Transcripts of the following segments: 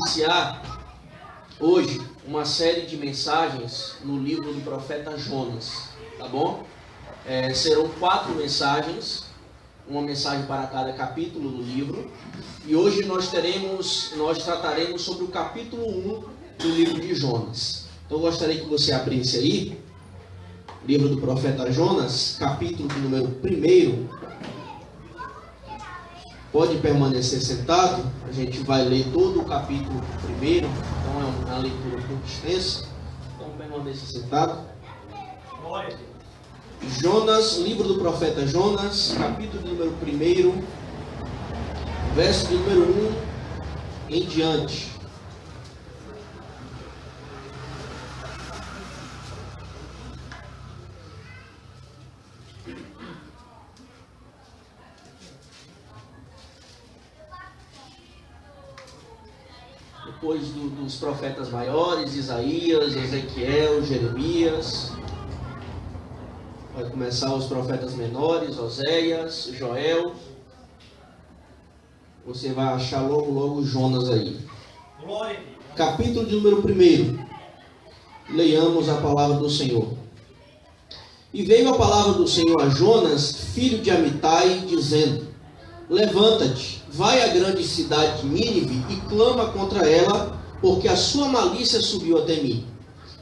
iniciar hoje uma série de mensagens no livro do profeta Jonas, tá bom? Serão 4 mensagens, uma mensagem para cada capítulo do livro, e hoje nós trataremos sobre o capítulo 1 do livro de Jonas. Então eu gostaria que você abrisse aí, livro do profeta Jonas, capítulo de número 1. Pode permanecer sentado, a gente vai ler todo o capítulo 1, então é uma leitura um pouco extensa, então permaneça sentado. Jonas, livro do profeta Jonas, capítulo de número 1, verso de número 1 em diante. Depois dos profetas maiores, Isaías, Ezequiel, Jeremias, vai começar os profetas menores, Oséias, Joel. Você vai achar logo Jonas aí. Glória. Capítulo de número 1. Leiamos a palavra do Senhor. E veio a palavra do Senhor a Jonas, filho de Amitai, dizendo: Levanta-te, vai à grande cidade de Nínive e clama contra ela, porque a sua malícia subiu até mim.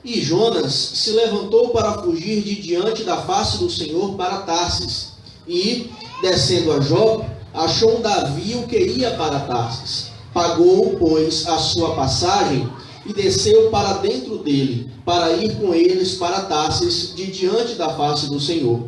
E Jonas se levantou para fugir de diante da face do Senhor para Tarsis. E, descendo a Jope, achou um navio que ia para Tarsis. Pagou, pois, a sua passagem e desceu para dentro dele, para ir com eles para Tarsis, de diante da face do Senhor.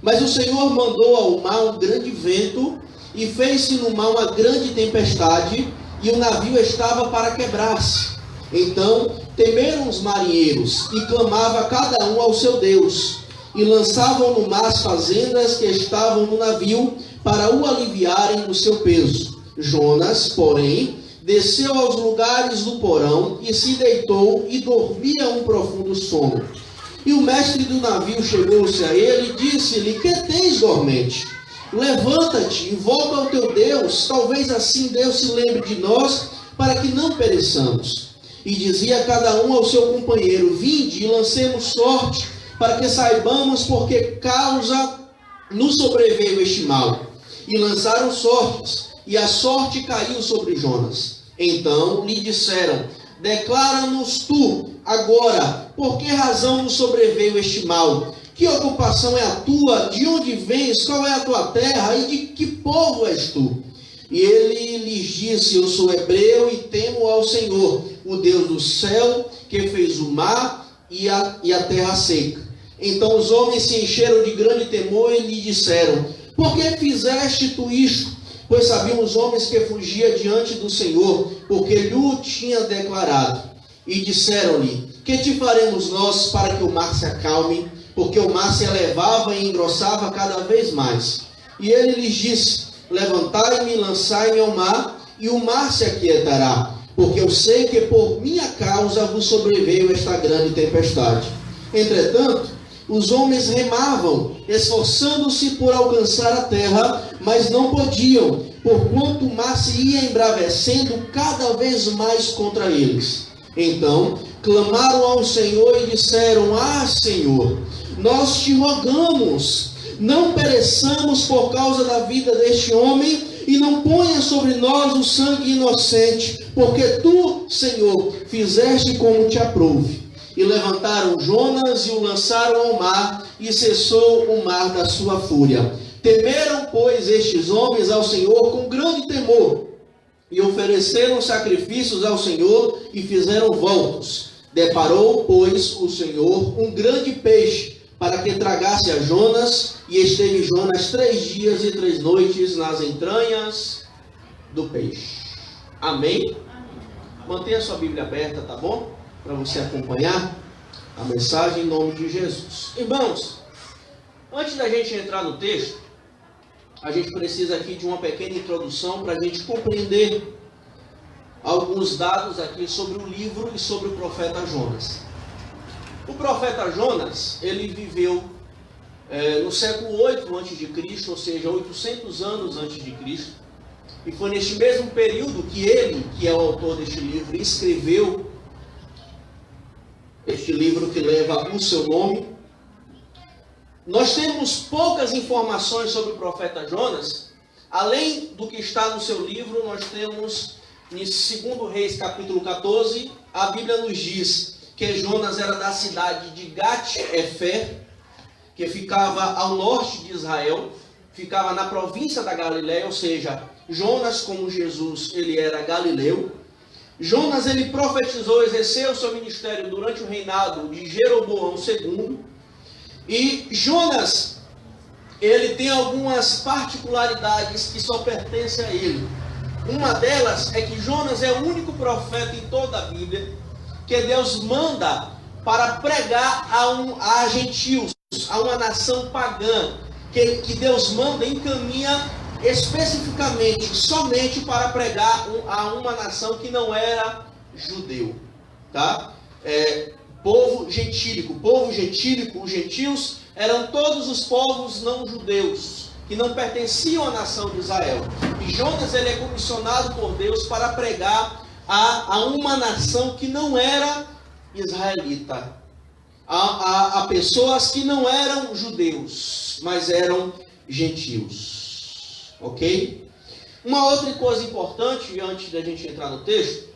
Mas o Senhor mandou ao mar um grande vento, e fez-se no mar uma grande tempestade, e o navio estava para quebrar-se. Então temeram os marinheiros, e clamava cada um ao seu Deus, e lançavam no mar as fazendas que estavam no navio, para o aliviarem do seu peso. Jonas, porém, desceu aos lugares do porão, e se deitou, e dormia um profundo sono. E o mestre do navio chegou-se a ele, e disse-lhe: Que tens, dormente? Levanta-te, invoca ao teu Deus, talvez assim Deus se lembre de nós, para que não pereçamos. E dizia cada um ao seu companheiro: Vinde e lancemos sorte, para que saibamos por que causa nos sobreveio este mal. E lançaram sortes, e a sorte caiu sobre Jonas. Então lhe disseram: Declara-nos tu agora, por que razão nos sobreveio este mal? Que ocupação é a tua? De onde vens? Qual é a tua terra? E de que povo és tu? E ele lhes disse: Eu sou hebreu e temo ao Senhor, o Deus do céu, que fez o mar e a terra seca. Então os homens se encheram de grande temor e lhe disseram: Por que fizeste tu isto? Pois sabiam os homens que fugia diante do Senhor, porque lhe tinha declarado. E disseram-lhe: Que te faremos nós para que o mar se acalme? Porque o mar se elevava e engrossava cada vez mais. E ele lhes disse: Levantai-me e lançai-me ao mar, e o mar se aquietará, porque eu sei que por minha causa vos sobreveio esta grande tempestade. Entretanto, os homens remavam, esforçando-se por alcançar a terra, mas não podiam, porquanto o mar se ia embravecendo cada vez mais contra eles. Então clamaram ao Senhor e disseram: Senhor, nós te rogamos, não pereçamos por causa da vida deste homem, e não ponha sobre nós o sangue inocente, porque tu, Senhor, fizeste como te aprouve. E levantaram Jonas e o lançaram ao mar, e cessou o mar da sua fúria. Temeram, pois, estes homens ao Senhor com grande temor, e ofereceram sacrifícios ao Senhor, e fizeram votos. Deparou, pois, o Senhor um grande peixe, para que tragasse a Jonas, e esteve Jonas 3 dias e 3 noites nas entranhas do peixe. Amém? Mantenha sua Bíblia aberta, tá bom? Para você acompanhar a mensagem em nome de Jesus. Irmãos, antes da gente entrar no texto, a gente precisa aqui de uma pequena introdução para a gente compreender alguns dados aqui sobre o livro e sobre o profeta Jonas. O profeta Jonas, ele viveu no século 8 a.C., ou seja, 800 anos antes de Cristo. E foi neste mesmo período que ele, que é o autor deste livro, escreveu este livro que leva o seu nome. Nós temos poucas informações sobre o profeta Jonas. Além do que está no seu livro, nós temos em 2 Reis capítulo 14, a Bíblia nos diz que Jonas era da cidade de Gat-Efer, que ficava ao norte de Israel, ficava na província da Galiléia, ou seja, Jonas, como Jesus, ele era galileu. Jonas, ele profetizou, exerceu seu ministério durante o reinado de Jeroboão II. E Jonas, ele tem algumas particularidades que só pertencem a ele. Uma delas é que Jonas é o único profeta em toda a Bíblia que Deus manda para pregar a gentios, a uma nação pagã, que Deus manda, encaminha especificamente, somente para pregar a uma nação que não era judeu, tá? Povo gentílico, os gentios eram todos os povos não judeus, que não pertenciam à nação de Israel. E Jonas, ele é comissionado por Deus para pregar a uma nação que não era israelita, a pessoas que não eram judeus, mas eram gentios. Ok? Uma outra coisa importante, antes da gente entrar no texto,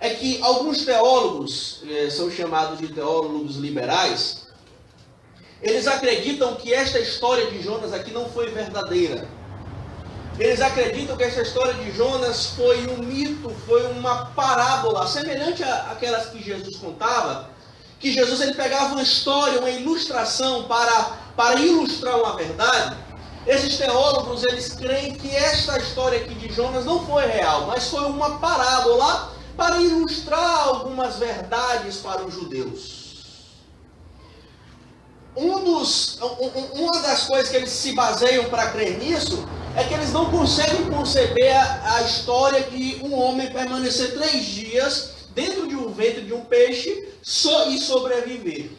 é que alguns teólogos, são chamados de teólogos liberais, eles acreditam que esta história de Jonas aqui não foi verdadeira. Eles acreditam que esta história de Jonas foi um mito, foi uma parábola, semelhante àquelas que Jesus contava, que Jesus, ele pegava uma história, uma ilustração para ilustrar uma verdade. Esses teólogos, eles creem que esta história aqui de Jonas não foi real, mas foi uma parábola para ilustrar algumas verdades para os judeus. Uma das coisas que eles se baseiam para crer nisso é que eles não conseguem conceber a história de um homem permanecer 3 dias dentro de um ventre de um peixe e sobreviver.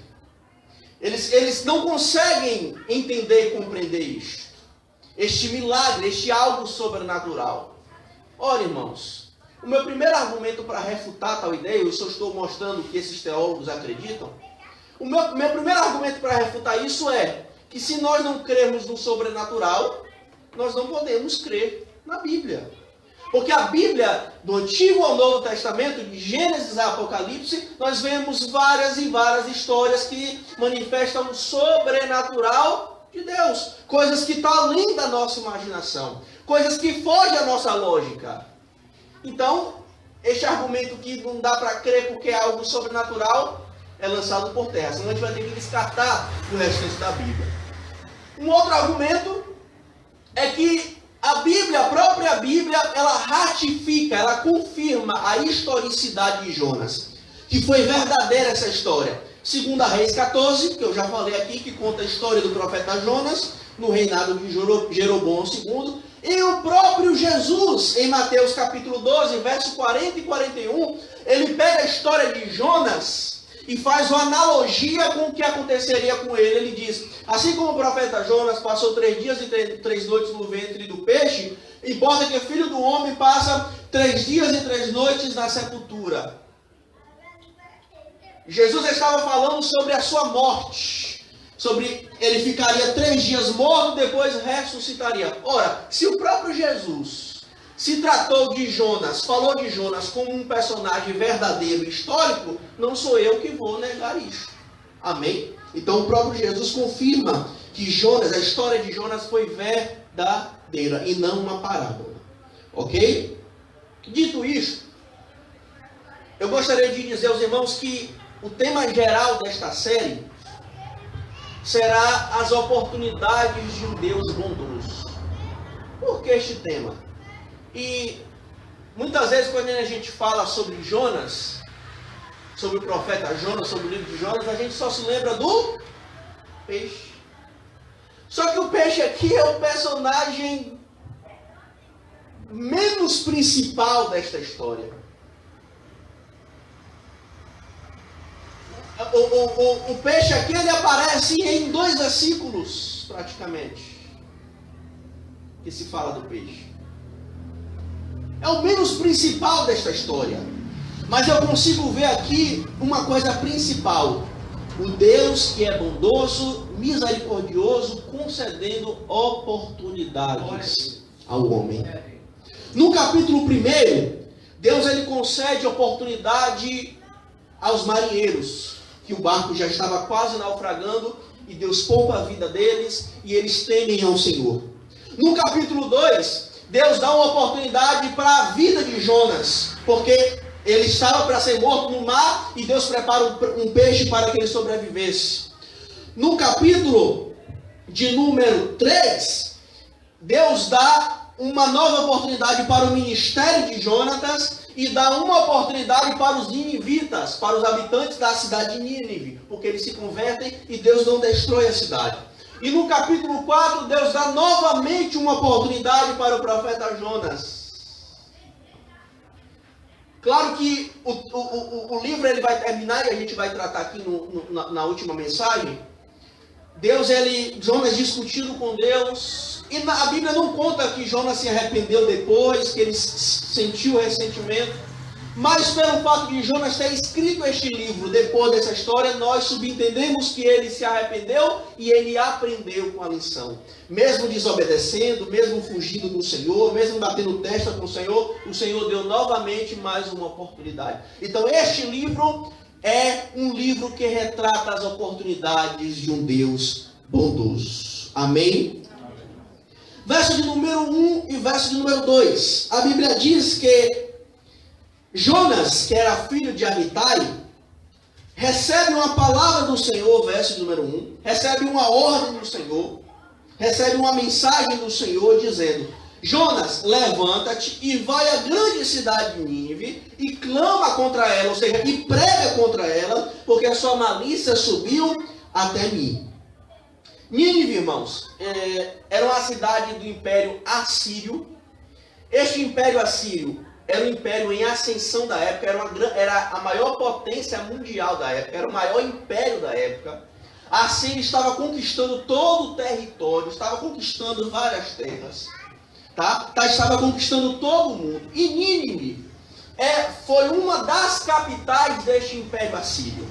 Eles não conseguem entender e compreender isto. Este milagre, este algo sobrenatural. Ora, irmãos, o meu primeiro argumento para refutar tal ideia, eu só estou mostrando que esses teólogos acreditam. O meu primeiro argumento para refutar isso é que se nós não crermos no sobrenatural, nós não podemos crer na Bíblia. Porque a Bíblia, do Antigo ao Novo Testamento, de Gênesis a Apocalipse, nós vemos várias e várias histórias que manifestam o sobrenatural de Deus. Coisas que estão além da nossa imaginação. Coisas que fogem à nossa lógica. Então, este argumento que não dá para crer porque é algo sobrenatural, é lançado por terra. Senão a gente vai ter que descartar o restante da Bíblia. Um outro argumento é que a Bíblia, a própria Bíblia, ela ratifica, ela confirma a historicidade de Jonas. Que foi verdadeira essa história. 2 Reis 14, que eu já falei aqui, que conta a história do profeta Jonas, no reinado de Jeroboão II. E o próprio Jesus, em Mateus capítulo 12, verso 40 e 41, ele pega a história de Jonas e faz uma analogia com o que aconteceria com ele. Ele diz, assim como o profeta Jonas passou 3 dias e 3 noites no ventre do peixe, importa que o Filho do Homem passa 3 dias e 3 noites na sepultura. Jesus estava falando sobre a sua morte, sobre ele ficaria 3 dias morto, depois ressuscitaria. Ora, se o próprio Jesus se tratou de Jonas, falou de Jonas como um personagem verdadeiro, histórico, não sou eu que vou negar isso. Amém? Então o próprio Jesus confirma que Jonas, a história de Jonas foi verdadeira e não uma parábola. Ok? Dito isso, eu gostaria de dizer aos irmãos que o tema geral desta série será as oportunidades de um Deus bondoso. Por que este tema? E muitas vezes quando a gente fala sobre Jonas, sobre o profeta Jonas, sobre o livro de Jonas, a gente só se lembra do peixe. Só que o peixe aqui é o personagem menos principal desta história. O peixe aqui, ele aparece em 2 versículos, praticamente, que se fala do peixe. É o menos principal desta história. Mas eu consigo ver aqui uma coisa principal. O Deus que é bondoso, misericordioso, concedendo oportunidades ao homem. No capítulo 1, Deus ele concede oportunidade aos marinheiros, que o barco já estava quase naufragando, e Deus poupa a vida deles, e eles temem ao Senhor. No capítulo 2, Deus dá uma oportunidade para a vida de Jonas, porque ele estava para ser morto no mar, e Deus prepara um peixe para que ele sobrevivesse. No capítulo de número 3, Deus dá uma nova oportunidade para o ministério de Jonatas, e dá uma oportunidade para os ninivitas, para os habitantes da cidade de Nínive, porque eles se convertem e Deus não destrói a cidade. E no capítulo 4, Deus dá novamente uma oportunidade para o profeta Jonas. Claro que o livro ele vai terminar, e a gente vai tratar aqui na última mensagem. Jonas discutindo com Deus, e a Bíblia não conta que Jonas se arrependeu depois, que ele sentiu ressentimento, mas pelo fato de Jonas ter escrito este livro depois dessa história, nós subentendemos que ele se arrependeu e ele aprendeu com a lição. Mesmo desobedecendo, mesmo fugindo do Senhor, mesmo batendo testa com o Senhor deu novamente mais uma oportunidade. Então este livro é um livro que retrata as oportunidades de um Deus bondoso. Amém? Verso de número 1 e verso de número 2. A Bíblia diz que Jonas, que era filho de Amitai, recebe uma palavra do Senhor, verso de número 1, recebe uma ordem do Senhor, recebe uma mensagem do Senhor dizendo: Jonas, levanta-te e vai à grande cidade de Nínive e clama contra ela, ou seja, e prega contra ela, porque a sua malícia subiu até mim. Nínive, irmãos, era uma cidade do Império Assírio. Este Império Assírio era um império em ascensão da época, era a maior potência mundial da época, era o maior império da época. A Assíria estava conquistando todo o território, estava conquistando várias terras. Estava conquistando todo o mundo. E Nínive foi uma das capitais deste Império Assírio.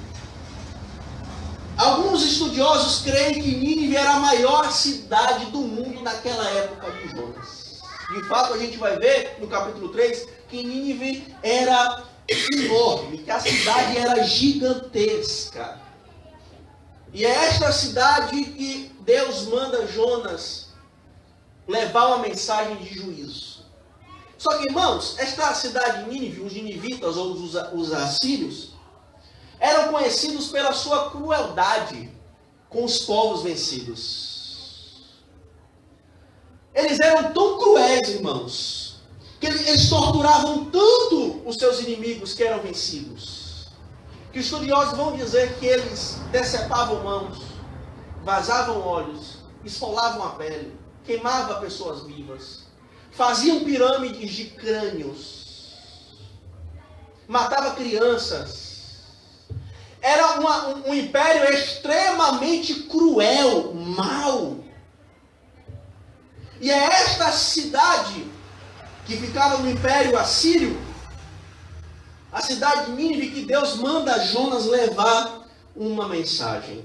Alguns estudiosos creem que Nínive era a maior cidade do mundo naquela época de Jonas. De fato, a gente vai ver no capítulo 3 que Nínive era enorme, que a cidade era gigantesca. E é esta cidade que Deus manda Jonas levar uma mensagem de juízo. Só que, irmãos, esta cidade de Nínive, os ninivitas ou os assírios, eram conhecidos pela sua crueldade com os povos vencidos. Eles eram tão cruéis, irmãos, que eles torturavam tanto os seus inimigos que eram vencidos, que os estudiosos vão dizer que eles decepavam mãos, vazavam olhos, esfolavam a pele, queimavam pessoas vivas, faziam pirâmides de crânios, matavam crianças. Era um império extremamente cruel, mau. E é esta cidade que ficava no Império Assírio, a cidade de Nínive, que Deus manda Jonas levar uma mensagem.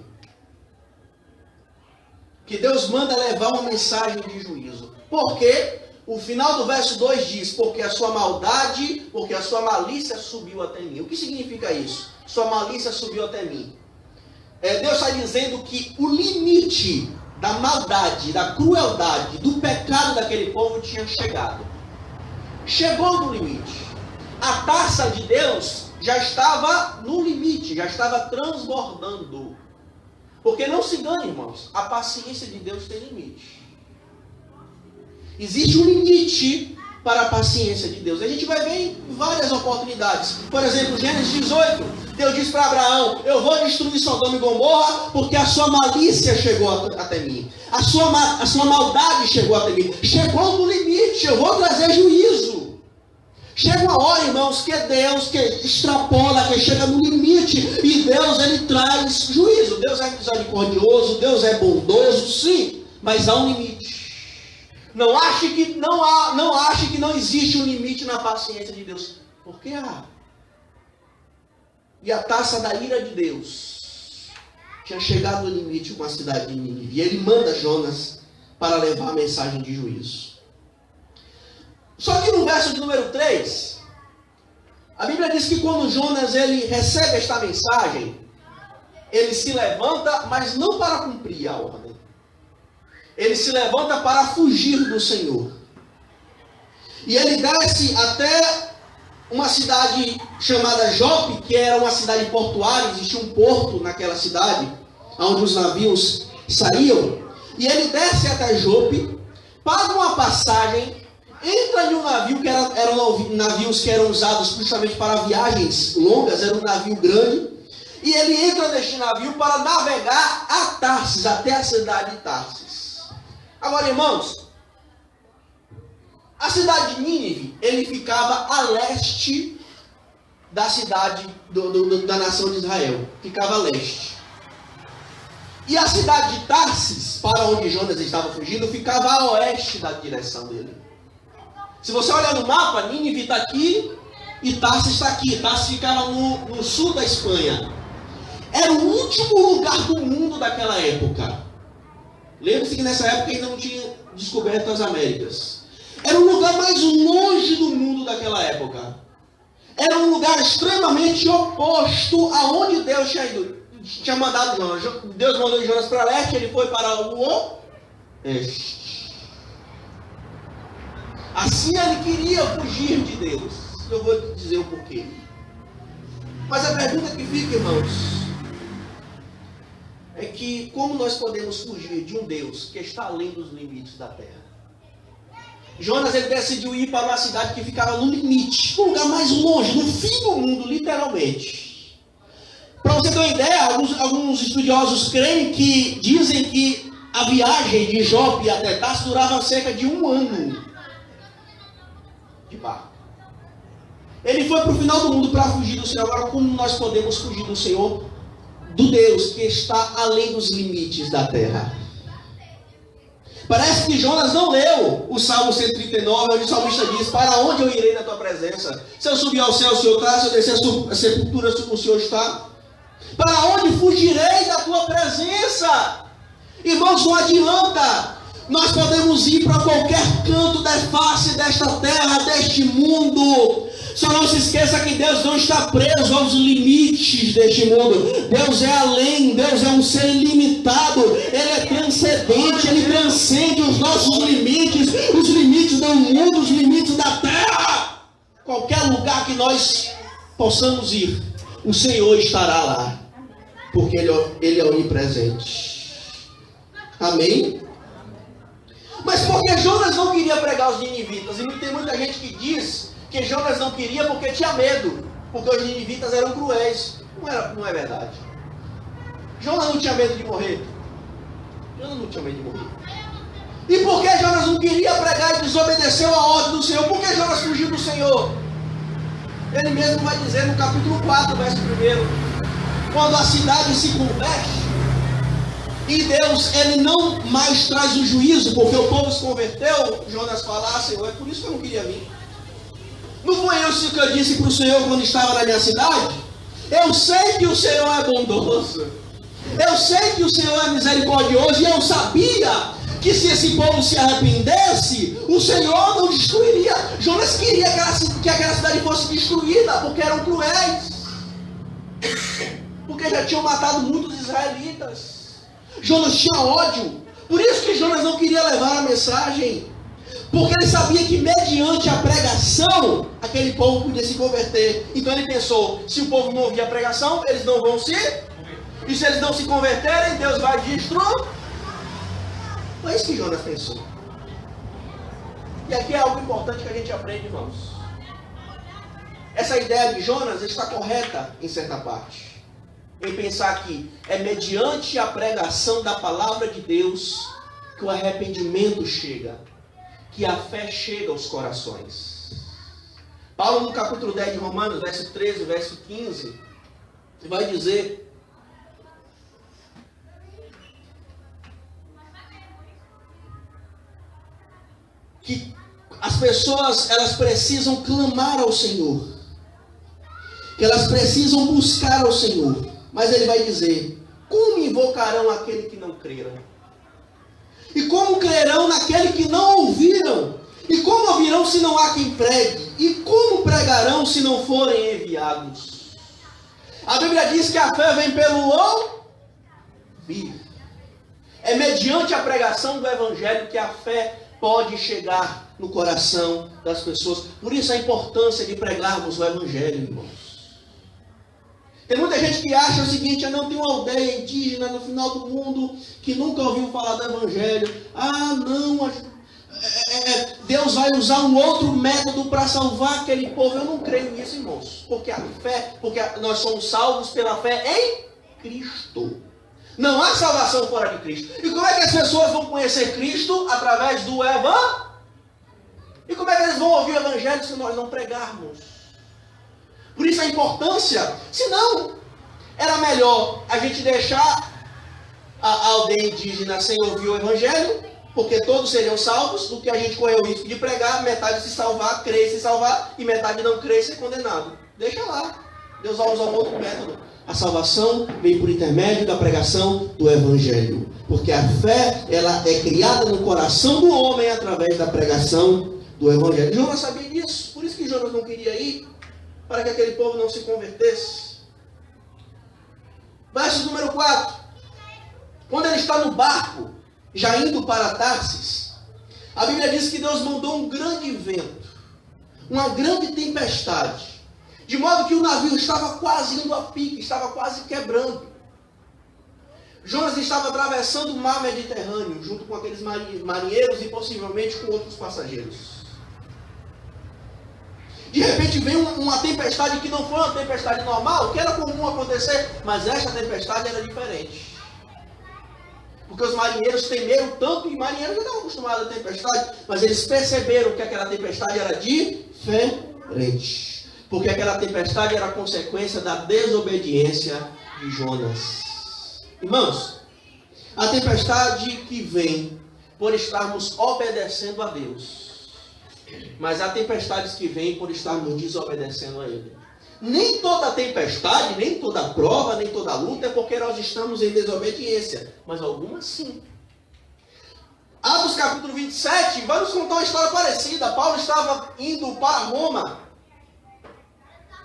Que Deus manda levar uma mensagem de juízo. Por quê? O final do verso 2 diz: porque a sua maldade, porque a sua malícia subiu até mim. O que significa isso? Sua malícia subiu até mim. Deus está dizendo que o limite da maldade, da crueldade, do pecado daquele povo tinha chegado. Chegou no limite. A taça de Deus já estava no limite, já estava transbordando. Porque não se engane, irmãos, a paciência de Deus tem limite. Existe um limite para a paciência de Deus. A gente vai ver em várias oportunidades. Por exemplo, Gênesis 18, Deus diz para Abraão: eu vou destruir Sodoma e Gomorra porque a sua malícia chegou até mim. A sua maldade chegou até mim. Chegou no limite, eu vou trazer juízo. Chega uma hora, irmãos, que é Deus que extrapola, que chega no limite, e Deus, ele traz juízo. Deus é misericordioso, Deus é bondoso, sim, mas há um limite. Não ache que não existe um limite na paciência de Deus. Porque há. E a taça da ira de Deus tinha chegado no limite com a cidade de Nínive. E ele manda Jonas para levar a mensagem de juízo. Só que no verso de número 3, a Bíblia diz que quando Jonas ele recebe esta mensagem, ele se levanta, mas não para cumprir a ordem. Ele se levanta para fugir do Senhor. E ele desce até uma cidade chamada Jope, que era uma cidade portuária, existia um porto naquela cidade, onde os navios saíam. E ele desce até Jope, paga uma passagem, entra em um navio, que eram navios que eram usados justamente para viagens longas, era um navio grande, e ele entra neste navio para navegar a Tarsis, até a cidade de Tarsis. Agora, irmãos, a cidade de Nínive, ele ficava a leste da cidade da nação de Israel, ficava a leste. E a cidade de Tarsis, para onde Jonas estava fugindo, ficava a oeste da direção dele. Se você olhar no mapa, Nínive está aqui e Tarsis está aqui. Tarsis ficava no sul da Espanha. Era o último lugar do mundo daquela época. Lembre-se que nessa época ainda não tinha descoberto as Américas. Era o lugar mais longe do mundo daquela época. Era um lugar extremamente oposto aonde Deus tinha mandado Jonas. Deus mandou Jonas para leste, ele foi para o oeste. Assim ele queria fugir de Deus. Eu vou dizer o porquê. Mas a pergunta que fica, irmãos, é que como nós podemos fugir de um Deus que está além dos limites da terra? Jonas ele decidiu ir para uma cidade que ficava no limite, no lugar mais longe, no fim do mundo, literalmente. Para você ter uma ideia, alguns estudiosos dizem que a viagem de Jope até Tarsis durava cerca de 1 ano de barco. Ele foi para o final do mundo para fugir do Senhor. Agora, como nós podemos fugir do Senhor? Do Deus que está além dos limites da terra. Parece que Jonas não leu o Salmo 139, onde o salmista diz: para onde eu irei na tua presença? Se eu subir ao céu, o Senhor está. Se eu descer a sepultura, o Senhor está. Para onde fugirei da tua presença? Irmãos, não adianta. Nós podemos ir para qualquer canto da face desta terra, deste mundo. Só não se esqueça que Deus não está preso aos limites deste mundo. Deus é além, Deus é um ser ilimitado. Ele é transcendente, Ele transcende os nossos limites, os limites do mundo, os limites da terra. Qualquer lugar que nós possamos ir, o Senhor estará lá, porque Ele é onipresente. Amém? Mas por que Jonas não queria pregar os ninivitas? E tem muita gente que diz que Jonas não queria porque tinha medo, porque os ninivitas eram cruéis. Não é verdade. Jonas não tinha medo de morrer. Jonas não tinha medo de morrer. E por que Jonas não queria pregar e desobedeceu a ordem do Senhor? Por que Jonas fugiu do Senhor? Ele mesmo vai dizer no capítulo 4, verso 1, quando a cidade se converte, e Deus, Ele não mais traz o juízo, porque o povo se converteu, Jonas fala: Senhor, é por isso que eu não queria vir. Não foi isso que eu disse para o Senhor quando estava na minha cidade? Eu sei que o Senhor é bondoso. Eu sei que o Senhor é misericordioso. E eu sabia que se esse povo se arrependesse, o Senhor não destruiria. Jonas queria que aquela cidade fosse destruída, porque eram cruéis. Porque já tinham matado muitos israelitas. Jonas tinha ódio. Por isso que Jonas não queria levar a mensagem. Porque ele sabia que mediante a pregação, aquele povo podia se converter. Então ele pensou: se o povo não ouvir a pregação, eles não vão se... E se eles não se converterem, Deus vai destruir. Foi isso que Jonas pensou. E aqui é algo importante que a gente aprende, irmãos. Essa ideia de Jonas está correta em certa parte. Em pensar que é mediante a pregação da palavra de Deus que o arrependimento chega, que a fé chega aos corações. Paulo, no capítulo 10 de Romanos, verso 13, verso 15, vai dizer: pessoas, elas precisam clamar ao Senhor, que elas precisam buscar ao Senhor. Mas ele vai dizer: como invocarão aquele que não creram? E como crerão naquele que não ouviram? E como ouvirão se não há quem pregue? E como pregarão se não forem enviados? A Bíblia diz que a fé vem pelo ouvir. É mediante a pregação do Evangelho que a fé pode chegar no coração das pessoas. Por isso a importância de pregarmos o Evangelho, irmãos. Tem muita gente que acha o seguinte: eu não tenho uma aldeia indígena no final do mundo que nunca ouviu falar do Evangelho. Ah, não, Deus vai usar um outro método para salvar aquele povo. Eu não creio nisso, irmãos. Porque nós somos salvos pela fé em Cristo. Não há salvação fora de Cristo. E como é que as pessoas vão conhecer Cristo? Através do Evangelho. E como é que eles vão ouvir o Evangelho se nós não pregarmos? Por isso a importância. Senão, era melhor a gente deixar a aldeia indígena sem ouvir o Evangelho, porque todos seriam salvos, do que a gente correr o risco de pregar, metade se salvar, crer e se salvar, e metade não crer e ser condenado. Deixa lá. Deus vai usar um outro método. A salvação vem por intermédio da pregação do Evangelho. Porque a fé, ela é criada no coração do homem através da pregação do Evangelho. Jonas sabia disso. Por isso que Jonas não queria ir, para que aquele povo não se convertesse. Verso número 4. Quando ele está no barco, já indo para Tarsis, a Bíblia diz que Deus mandou um grande vento, uma grande tempestade, de modo que o navio estava quase indo a pique, estava quase quebrando. Jonas estava atravessando o mar Mediterrâneo, junto com aqueles marinheiros e possivelmente com outros passageiros. De repente veio uma tempestade que não foi uma tempestade normal, que era comum acontecer, mas esta tempestade era diferente. Porque os marinheiros temeram tanto, e marinheiros já estavam acostumados à tempestade, mas eles perceberam que aquela tempestade era diferente. Porque aquela tempestade era consequência da desobediência de Jonas. Irmãos, a tempestade que vem por estarmos obedecendo a Deus, mas há tempestades que vêm por estarmos desobedecendo a Ele. Nem toda tempestade, nem toda prova, nem toda luta é porque nós estamos em desobediência, mas algumas sim. Atos capítulo 27, vai nos contar uma história parecida. Paulo estava indo para Roma,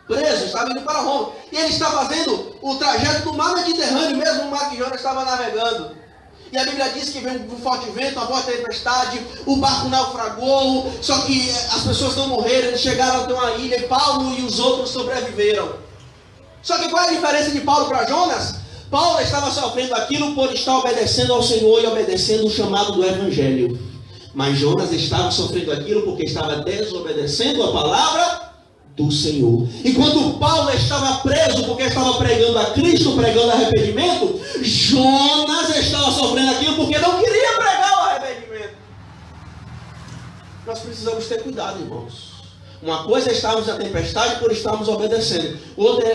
preso, estava indo para Roma, e ele está fazendo o trajeto do mar Mediterrâneo, mesmo o mar que Jonas estava navegando. E a Bíblia diz que veio um forte vento, uma forte tempestade, o barco naufragou, só que as pessoas não morreram, eles chegaram até uma ilha, e Paulo e os outros sobreviveram. Só que qual é a diferença de Paulo para Jonas? Paulo estava sofrendo aquilo por estar obedecendo ao Senhor e obedecendo o chamado do Evangelho. Mas Jonas estava sofrendo aquilo porque estava desobedecendo a palavra do Senhor. Enquanto Paulo estava preso porque estava pregando a Cristo, pregando arrependimento, Jonas estava sofrendo aquilo porque não queria pregar o arrependimento. Nós precisamos ter cuidado, irmãos. Uma coisa é estarmos na tempestade por estarmos obedecendo. Outra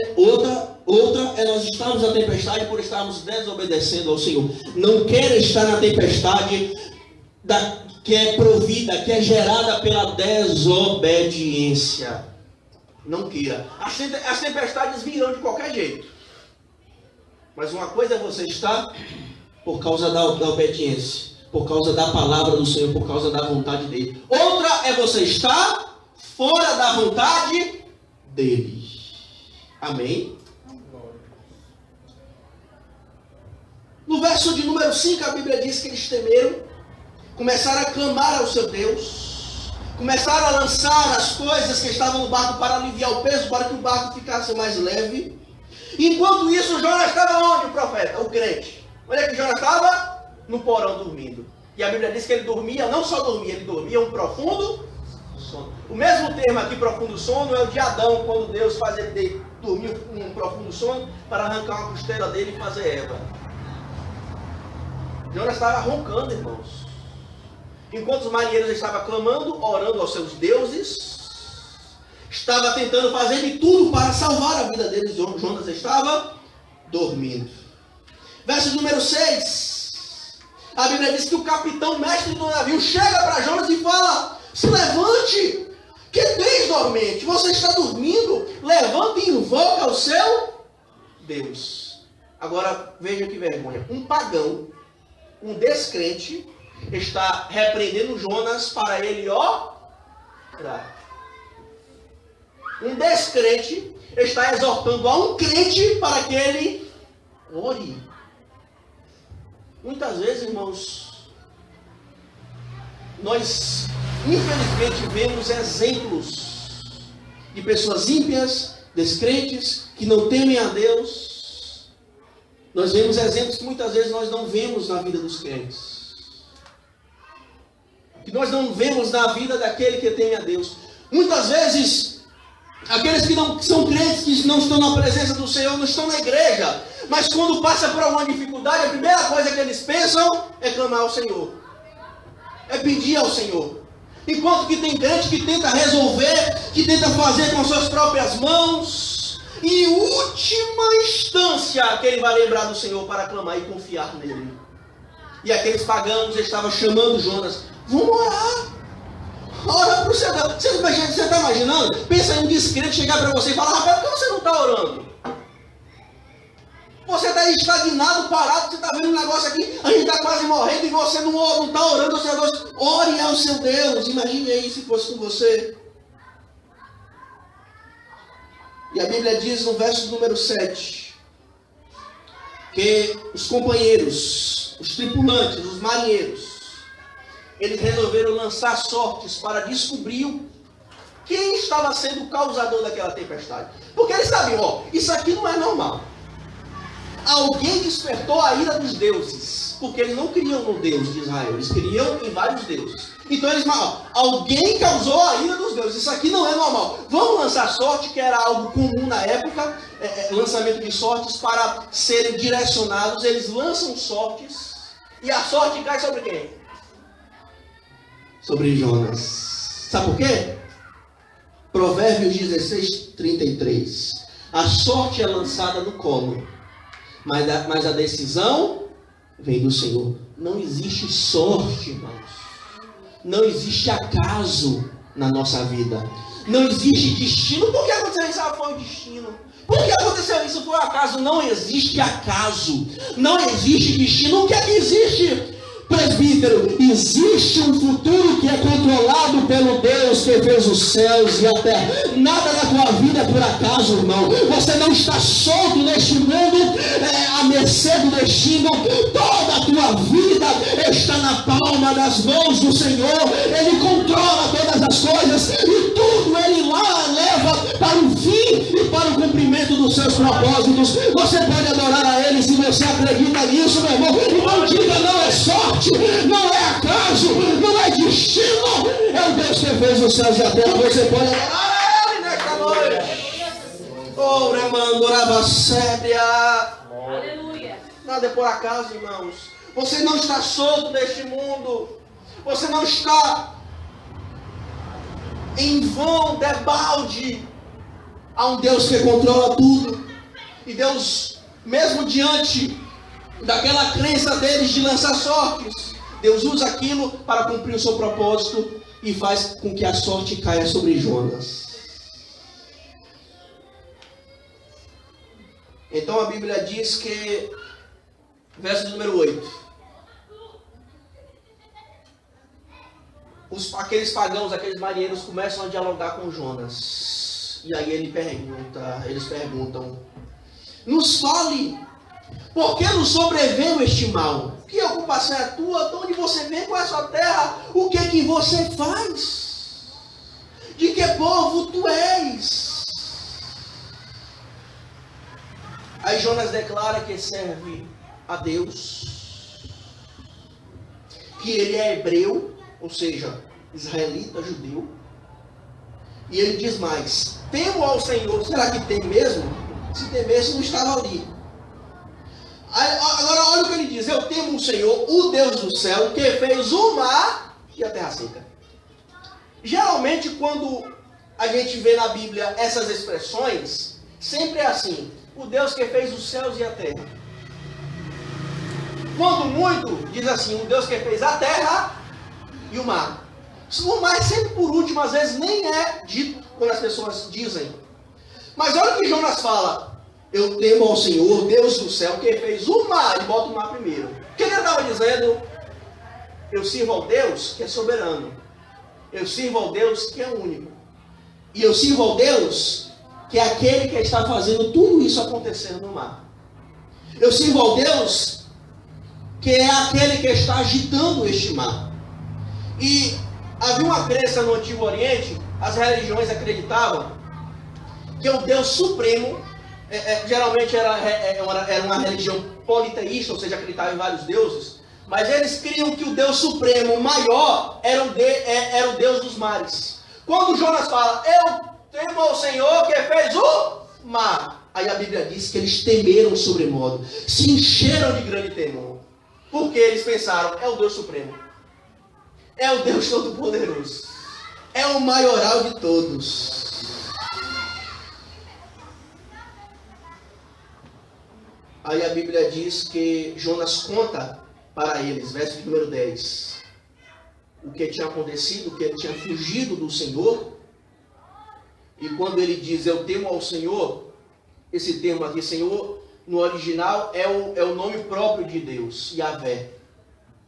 é nós estarmos na tempestade por estarmos desobedecendo ao Senhor. Não queira estar na tempestade que é provida, que é gerada pela desobediência. Não queira. As tempestades virão de qualquer jeito. Mas uma coisa é você estar por causa da obediência, por causa da palavra do Senhor, por causa da vontade dele. Outra é você estar fora da vontade dele. Amém? No verso de número 5, a Bíblia diz que eles temeram, começaram a clamar ao seu Deus, começaram a lançar as coisas que estavam no barco para aliviar o peso, para que o barco ficasse mais leve. Enquanto isso, Jonas estava onde, o profeta? O crente. Onde é que Jonas estava? No porão, dormindo. E a Bíblia diz que ele dormia, não só dormia, ele dormia um profundo sono. O mesmo termo aqui, profundo sono, é o de Adão, quando Deus faz ele dormir um profundo sono para arrancar uma costela dele e fazer Eva. Jonas estava roncando, irmãos. Enquanto os marinheiros estavam clamando, orando aos seus deuses, estava tentando fazer de tudo para salvar a vida deles. Jonas estava dormindo. Verso número 6. A Bíblia diz que o capitão mestre do navio chega para Jonas e fala: Se levante, que tens dormente? Você está dormindo, levante e invoca o seu Deus. Agora, veja que vergonha. Um pagão, um descrente, está repreendendo Jonas para ele orar. Um descrente está exortando a um crente para que ele ore. Muitas vezes, irmãos, nós infelizmente vemos exemplos de pessoas ímpias, descrentes, que não temem a Deus. Nós vemos exemplos que muitas vezes nós não vemos na vida dos crentes. Que nós não vemos na vida daquele que teme a Deus. Muitas vezes, aqueles que não são crentes, que não estão na presença do Senhor, não estão na igreja. Mas quando passa por alguma dificuldade, a primeira coisa que eles pensam é clamar ao Senhor. É pedir ao Senhor. Enquanto que tem crente que tenta resolver, que tenta fazer com as suas próprias mãos. E em última instância, que ele vai lembrar do Senhor para clamar e confiar nele. E aqueles pagãos estavam chamando Jonas. Vamos orar. Ora para o Senhor. Você está imaginando? Pensa em um descrente chegar para você e falar: rapaz, por que você não está orando? Você está estagnado, parado, você está vendo um negócio aqui, a gente está quase morrendo e você não está orando ao seu Deus. Ore ao seu Deus. Imagine aí se fosse com você. E a Bíblia diz no verso número 7, que os companheiros, os tripulantes, os marinheiros, eles resolveram lançar sortes para descobrir quem estava sendo o causador daquela tempestade. Porque eles sabiam, isso aqui não é normal. Alguém despertou a ira dos deuses, porque eles não criam no Deus de Israel, eles criam em vários deuses. Então eles, alguém causou a ira dos deuses, isso aqui não é normal. Vamos lançar sorte, que era algo comum na época, lançamento de sortes para serem direcionados. Eles lançam sortes, e a sorte cai sobre quem? Sobre Jonas. Sabe por quê? Provérbios 16, 33. A sorte é lançada no colo, mas a decisão vem do Senhor. Não existe sorte, irmãos. Não existe acaso na nossa vida. Não existe destino. Por que aconteceu isso? Foi o destino. Por que aconteceu isso? Foi o acaso. Não existe acaso. Não existe destino. O que é que existe? Presbítero, existe um futuro que é controlado pelo Deus que fez os céus e a terra. Nada na tua vida é por acaso, irmão. Você não está solto neste mundo, à mercê do destino. Toda a tua vida está na palma das mãos do Senhor. Ele controla todas as coisas e tudo Ele lá leva para o fim e para o cumprimento dos seus propósitos. Você pode adorar a Ele se você acredita nisso, meu irmão. E não diga: não é sorte, não é acaso, não é destino. É o Deus que fez os céus e a terra. Você pode adorar a Ele nesta noite. Oh, remando, rabacébia. Aleluia. Nada é por acaso, irmãos. Você não está solto deste mundo. Você não está em vão, debalde. Há um Deus que controla tudo. E Deus, mesmo diante daquela crença deles de lançar sortes, Deus usa aquilo para cumprir o seu propósito e faz com que a sorte caia sobre Jonas. Então a Bíblia diz que, verso número 8, aqueles pagãos, aqueles marinheiros começam a dialogar com Jonas. E aí eles perguntam: nos fale, por que nos sobreveio este mal? Que ocupação é a tua? De onde você vem? Qual é a sua terra? O que é que você faz? De que povo tu és? Aí Jonas declara que serve a Deus, que ele é hebreu, ou seja, israelita, judeu. E ele diz mais: temo ao Senhor. Será que tem mesmo? Se temesse, não estava ali. Agora olha o que ele diz: eu temo o Senhor, o Deus do céu, que fez o mar e a terra seca. Geralmente quando a gente vê na Bíblia essas expressões, sempre é assim: o Deus que fez os céus e a terra. Quando muito, diz assim: o Deus que fez a terra e o mar. O mar é sempre por último, às vezes nem é dito quando as pessoas dizem. Mas olha o que Jonas fala. Eu temo ao Senhor, Deus do céu, que fez o mar, e bota o mar primeiro. O que ele estava dizendo? Eu sirvo ao Deus que é soberano. Eu sirvo ao Deus que é único. E eu sirvo ao Deus que é aquele que está fazendo tudo isso acontecer no mar. Eu sirvo ao Deus que é aquele que está agitando este mar. E havia uma crença no Antigo Oriente, as religiões acreditavam que o Deus Supremo, geralmente era uma religião politeísta, ou seja, acreditava em vários deuses, mas eles criam que o Deus Supremo maior era o Deus dos mares. Quando Jonas fala, eu temo ao Senhor que fez o mar, aí a Bíblia diz que eles temeram sobremodo, se encheram de grande temor, porque eles pensaram, é o Deus Supremo, é o Deus Todo-Poderoso, é o maioral de todos. Aí a Bíblia diz que Jonas conta para eles, verso número 10, o que tinha acontecido, que ele tinha fugido do Senhor. E quando ele diz, eu temo ao Senhor, esse termo aqui, Senhor, no original é o nome próprio de Deus, Yahvé.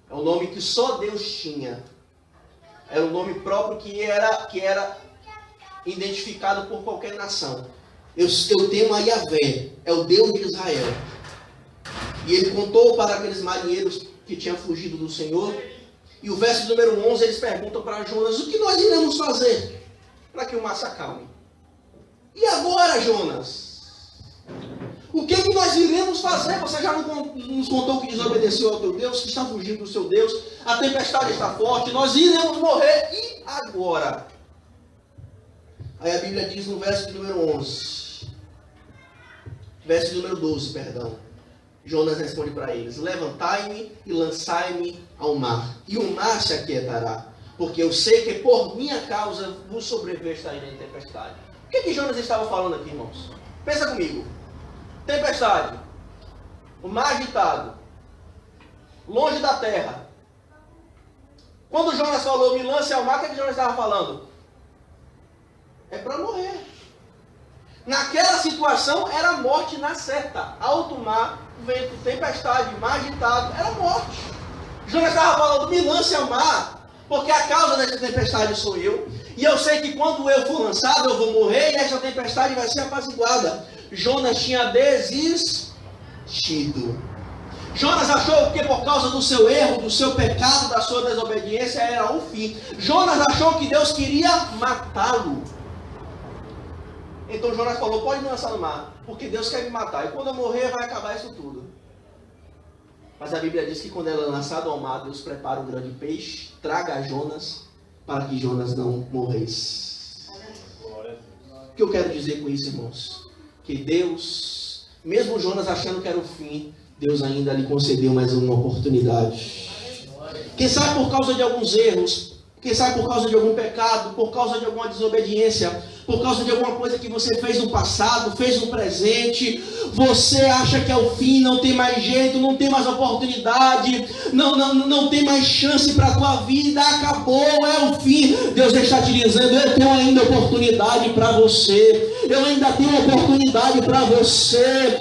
É o nome que só Deus tinha. Era o nome próprio que era identificado por qualquer nação. Eu temo a Yahvé, é o Deus de Israel. E ele contou para aqueles marinheiros que tinham fugido do Senhor. E o verso número 11, eles perguntam para Jonas, o que nós iremos fazer para que o mar se acalme? E agora, Jonas? O que nós iremos fazer? Você já nos contou que desobedeceu ao teu Deus, que está fugindo do seu Deus, a tempestade está forte, nós iremos morrer. E agora? Aí a Bíblia diz no verso número 11, verso número 12, perdão. Jonas responde para eles, levantai-me e lançai-me ao mar, e o mar se aquietará, porque eu sei que por minha causa vos sobrevestarei em tempestade. O que Jonas estava falando aqui, irmãos? Pensa comigo. Tempestade, o mar agitado, longe da terra. Quando Jonas falou, me lance ao mar, o que Jonas estava falando? É para morrer. Naquela situação era morte na certa. Alto mar, vento, tempestade, mar agitado, era morte. Jonas estava falando, me lance ao mar, porque a causa dessa tempestade sou eu. E eu sei que quando eu for lançado, eu vou morrer e essa tempestade vai ser apaziguada. Jonas tinha desistido. Jonas achou que por causa do seu erro, do seu pecado, da sua desobediência, era o fim. Jonas achou que Deus queria matá-lo. Então Jonas falou, pode me lançar no mar, porque Deus quer me matar. E quando eu morrer, vai acabar isso tudo. Mas a Bíblia diz que quando ela é lançada ao mar, Deus prepara um grande peixe, traga a Jonas, para que Jonas não morresse. O que eu quero dizer com isso, irmãos? Que Deus, mesmo Jonas achando que era o fim, Deus ainda lhe concedeu mais uma oportunidade. Quem sabe por causa de alguns erros, quem sabe por causa de algum pecado, por causa de alguma desobediência, por causa de alguma coisa que você fez no passado, fez no presente, você acha que é o fim, não tem mais jeito, não tem mais oportunidade, não tem mais chance para a tua vida, acabou, é o fim. Deus está te dizendo, eu tenho ainda oportunidade para você, eu ainda tenho oportunidade para você,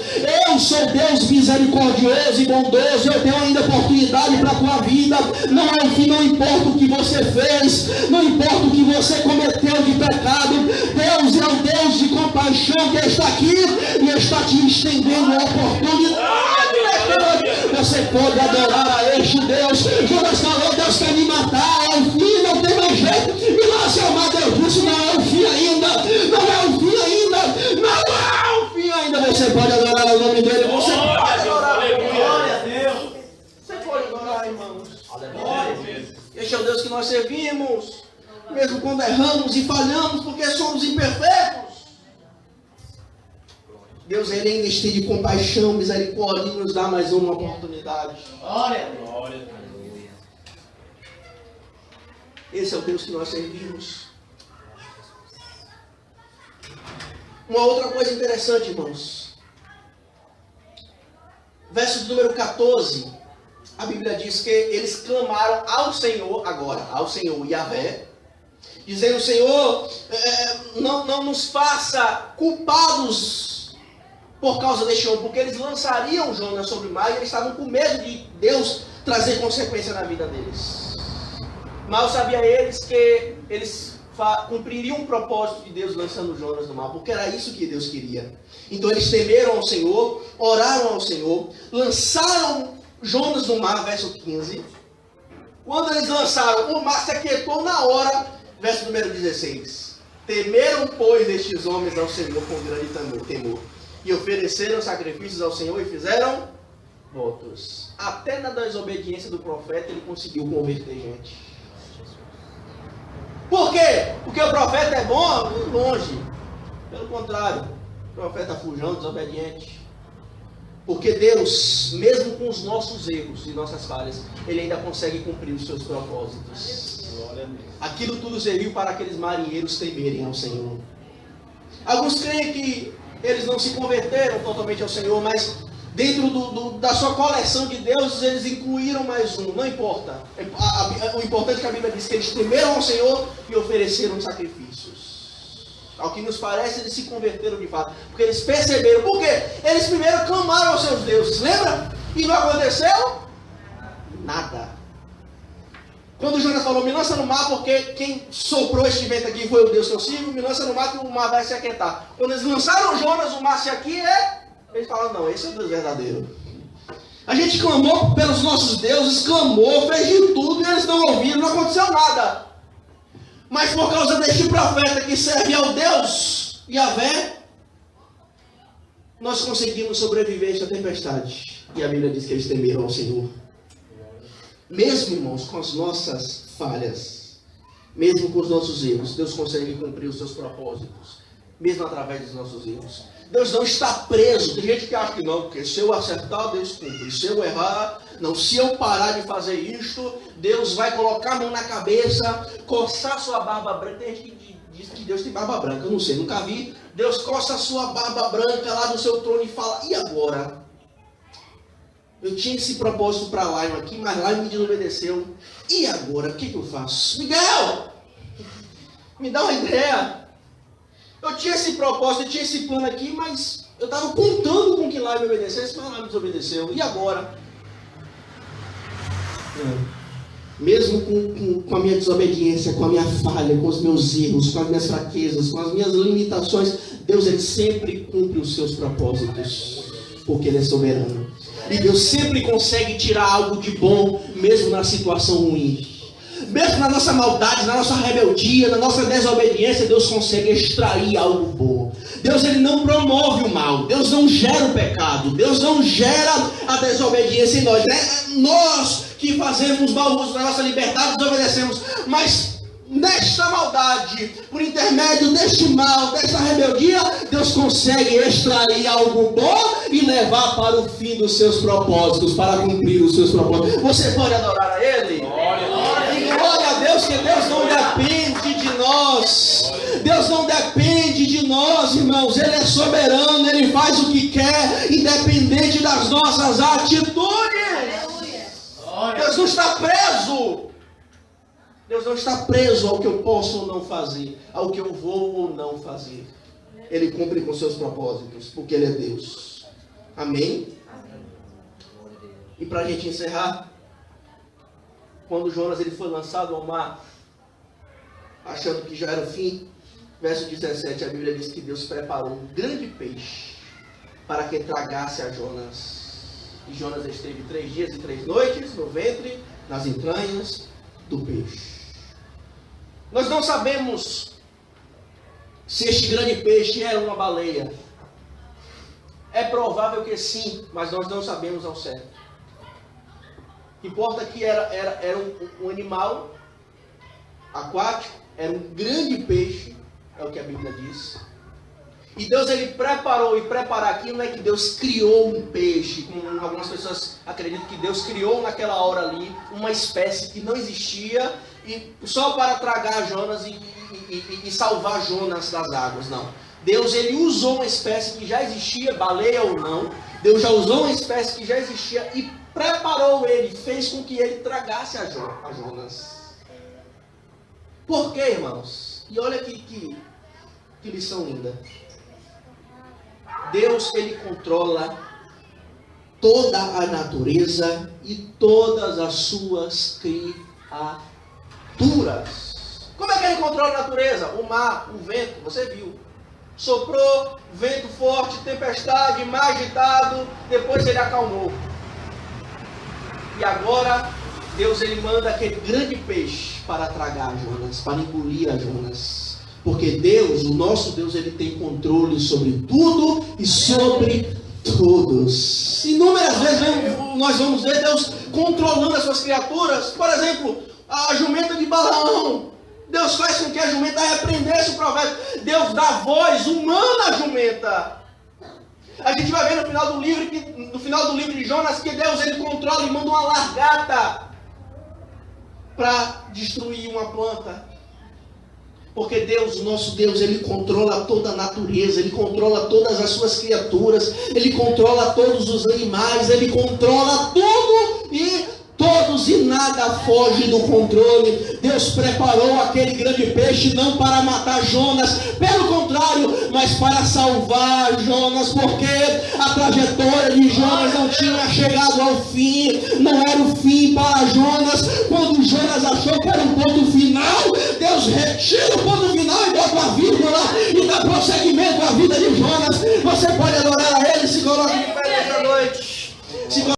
eu sou Deus misericordioso e bondoso, eu tenho ainda oportunidade para a tua vida, não é o fim, não importa o que você fez, não importa o que você cometeu de pecado, Deus é o Deus de compaixão que está aqui e está te estendendo a oportunidade. Você pode adorar a este Deus. Jonas falou, Deus quer me matar, é o fim, não tem mais jeito. E lá se amar, Deus disse, não é o fim ainda, não é o fim ainda, não é o fim ainda. Você pode adorar o nome dele, você pode adorar. Glória a Deus. Você pode adorar, irmãos. Aleluia. Este é o Deus que nós servimos. Mesmo quando erramos e falhamos, porque somos imperfeitos, Deus ele ainda estende compaixão, misericórdia e nos dá mais uma oportunidade. Glória. Esse é o Deus que nós servimos. Uma outra coisa interessante, irmãos. Verso número 14, a Bíblia diz que eles clamaram ao Senhor agora, ao Senhor Yahvé, dizendo: Senhor, não nos faça culpados por causa deste homem, porque eles lançariam Jonas sobre o mar e eles estavam com medo de Deus trazer consequência na vida deles. Mal sabia eles que eles cumpririam o propósito de Deus lançando Jonas no mar, porque era isso que Deus queria. Então eles temeram ao Senhor, oraram ao Senhor, lançaram Jonas no mar, verso 15. Quando eles lançaram, o mar se aquietou na hora, verso número 16. Temeram, pois, estes homens ao Senhor com grande temor, e ofereceram sacrifícios ao Senhor e fizeram votos. Até na desobediência do profeta ele conseguiu converter gente. Por quê? Porque o profeta é bom? Longe. Pelo contrário, o profeta fujão, desobediente. Porque Deus, mesmo com os nossos erros e nossas falhas, Ele ainda consegue cumprir os seus propósitos. Aquilo tudo serviu para aqueles marinheiros temerem ao Senhor. Alguns creem que eles não se converteram totalmente ao Senhor, mas dentro da sua coleção de deuses, eles incluíram mais um, não importa. O importante é que a Bíblia diz que eles temeram ao Senhor e ofereceram sacrifícios. Ao que nos parece, eles se converteram de fato, porque eles perceberam. Por quê? Eles primeiro clamaram aos seus deuses, lembra? E não aconteceu nada. Quando Jonas falou: me lança no mar, porque quem soprou este vento aqui foi o Deus que eu sigo, me lança no mar que o mar vai se aquietar. Quando eles lançaram Jonas, o mar se aquieta. Eles falaram: não, esse é o Deus verdadeiro. A gente clamou pelos nossos deuses, clamou, fez de tudo e eles não ouviram, não aconteceu nada. Mas por causa deste profeta que serve ao Deus Yahvé, nós conseguimos sobreviver a esta tempestade. E a Bíblia diz que eles temeram ao Senhor. Mesmo, irmãos, com as nossas falhas, mesmo com os nossos erros, Deus consegue cumprir os seus propósitos, mesmo através dos nossos erros. Deus não está preso. Tem gente que acha que não, porque se eu acertar, Deus cumpre. Se eu errar, não. Se eu parar de fazer isto, Deus vai colocar a mão na cabeça, coçar sua barba branca. Tem gente que diz que Deus tem barba branca. Eu não sei, nunca vi. Deus coça a sua barba branca lá do seu trono e fala: e agora? Eu tinha esse propósito para Lion aqui, mas Lion me desobedeceu. E agora? O que eu faço? Miguel! Me dá uma ideia. Eu tinha esse propósito, eu tinha esse plano aqui, mas eu estava contando com que Lion me obedecesse, mas Lion me desobedeceu. E agora? Mesmo com a minha desobediência, com a minha falha, com os meus erros, com as minhas fraquezas, com as minhas limitações, Deus ele sempre cumpre os seus propósitos, porque Ele é soberano. E Deus sempre consegue tirar algo de bom, mesmo na situação ruim. Mesmo na nossa maldade, na nossa rebeldia, na nossa desobediência, Deus consegue extrair algo bom. Deus ele não promove o mal. Deus não gera o pecado. Deus não gera a desobediência em nós. É nós que fazemos mau uso da nossa liberdade, desobedecemos. Mas nesta maldade, por intermédio deste mal, desta rebeldia, Deus consegue extrair algo bom e levar para o fim dos seus propósitos, para cumprir os seus propósitos. Você pode adorar a Ele? Glória a Deus, que Deus não depende de nós. Deus não depende de nós, irmãos. Ele é soberano, Ele faz o que quer, independente das nossas atitudes. Deus não está preso. Deus não está preso ao que eu posso ou não fazer, ao que eu vou ou não fazer. Ele cumpre com seus propósitos, porque Ele é Deus. Amém? E para a gente encerrar, quando Jonas ele foi lançado ao mar, achando que já era o fim, verso 17, a Bíblia diz que Deus preparou um grande peixe para que tragasse a Jonas. E Jonas esteve 3 dias e 3 noites no ventre, nas entranhas do peixe. Nós não sabemos se este grande peixe era uma baleia. É provável que sim, mas nós não sabemos ao certo. O que importa é que era um animal aquático, era um grande peixe, é o que a Bíblia diz. E Deus ele preparou, e preparar aqui não é que Deus criou um peixe, como algumas pessoas acreditam que Deus criou naquela hora ali uma espécie que não existia, e só para tragar Jonas e salvar Jonas das águas, não. Deus ele usou uma espécie que já existia, baleia ou não, Deus já usou uma espécie que já existia e preparou ele, fez com que ele tragasse a Jonas. Por quê, irmãos? E olha que lição linda. Deus, ele controla toda a natureza e todas as suas criaturas. Como é que ele controla a natureza? O mar, o vento, você viu. Soprou, vento forte, tempestade, mar agitado, depois ele acalmou. E agora, Deus, ele manda aquele grande peixe para tragar Jonas, para engolir a Jonas. Porque Deus, o nosso Deus, ele tem controle sobre tudo e sobre todos. Inúmeras vezes nós vamos ver Deus controlando as suas criaturas. Por exemplo, a jumenta de Balaão. Deus faz com que a jumenta repreendesse o provérbio. Deus dá voz humana à jumenta. A gente vai ver no final do livro de Jonas que Deus, ele controla e manda uma largata para destruir uma planta. Porque Deus, o nosso Deus, ele controla toda a natureza, ele controla todas as suas criaturas, ele controla todos os animais, ele controla tudo e todos, e nada foge do controle. Deus preparou aquele grande peixe não para matar Jonas, pelo contrário, mas para salvar Jonas, porque a trajetória de Jonas não tinha chegado ao fim, não era o fim para Jonas. Quando Jonas achou que era um ponto final, Deus retira o ponto final e bota uma vírgula e dá prosseguimento à vida de Jonas. Você pode